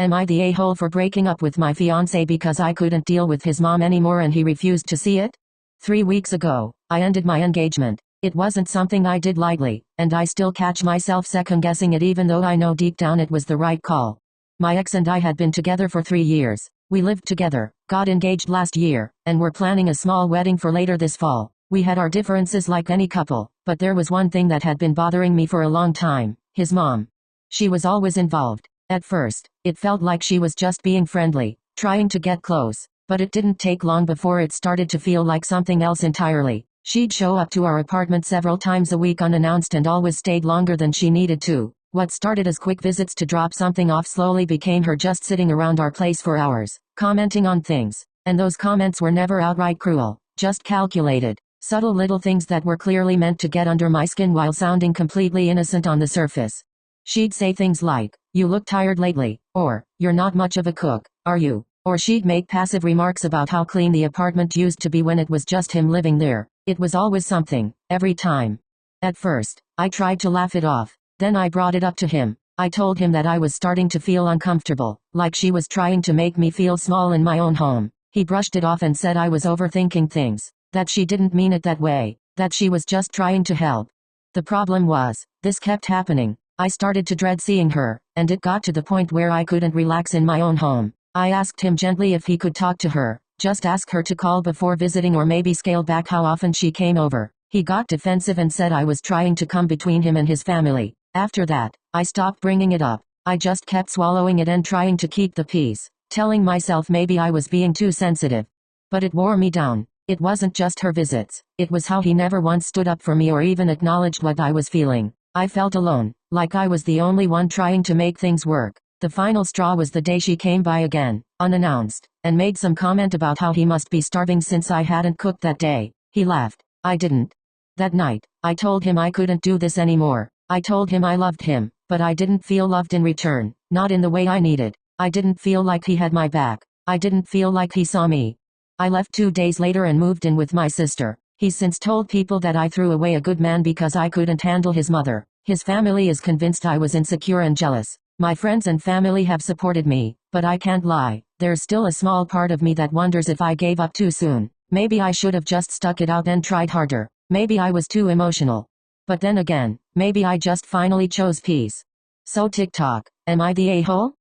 Am I the a-hole for breaking up with my fiancé because I couldn't deal with his mom anymore and he refused to see it? 3 weeks ago, I ended my engagement. It wasn't something I did lightly, and I still catch myself second-guessing it even though I know deep down it was the right call. My ex and I had been together for 3 years. We lived together, got engaged last year, and were planning a small wedding for later this fall. We had our differences like any couple, but there was one thing that had been bothering me for a long time: his mom. She was always involved. At first, it felt like she was just being friendly, trying to get close, but it didn't take long before it started to feel like something else entirely. She'd show up to our apartment several times a week unannounced and always stayed longer than she needed to. What started as quick visits to drop something off slowly became her just sitting around our place for hours, commenting on things. And those comments were never outright cruel, just calculated, subtle little things that were clearly meant to get under my skin while sounding completely innocent on the surface. She'd say things like, "You look tired lately," or, "You're not much of a cook, are you?" Or she'd make passive remarks about how clean the apartment used to be when it was just him living there. It was always something, every time. At first, I tried to laugh it off. Then I brought it up to him. I told him that I was starting to feel uncomfortable, like she was trying to make me feel small in my own home. He brushed it off and said I was overthinking things, that she didn't mean it that way, that she was just trying to help. The problem was, this kept happening. I started to dread seeing her, and it got to the point where I couldn't relax in my own home. I asked him gently if he could talk to her, just ask her to call before visiting or maybe scale back how often she came over. He got defensive and said I was trying to come between him and his family. After that, I stopped bringing it up. I just kept swallowing it and trying to keep the peace, telling myself maybe I was being too sensitive. But it wore me down. It wasn't just her visits, it was how he never once stood up for me or even acknowledged what I was feeling. I felt alone, like I was the only one trying to make things work. The final straw was the day she came by again, unannounced, and made some comment about how he must be starving since I hadn't cooked that day. He laughed. I didn't. That night, I told him I couldn't do this anymore. I told him I loved him, but I didn't feel loved in return, not in the way I needed. I didn't feel like he had my back. I didn't feel like he saw me. I left 2 days later and moved in with my sister. He's since told people that I threw away a good man because I couldn't handle his mother. His family is convinced I was insecure and jealous. My friends and family have supported me, but I can't lie. There's still a small part of me that wonders if I gave up too soon. Maybe I should have just stuck it out and tried harder. Maybe I was too emotional. But then again, maybe I just finally chose peace. So TikTok, am I the a-hole?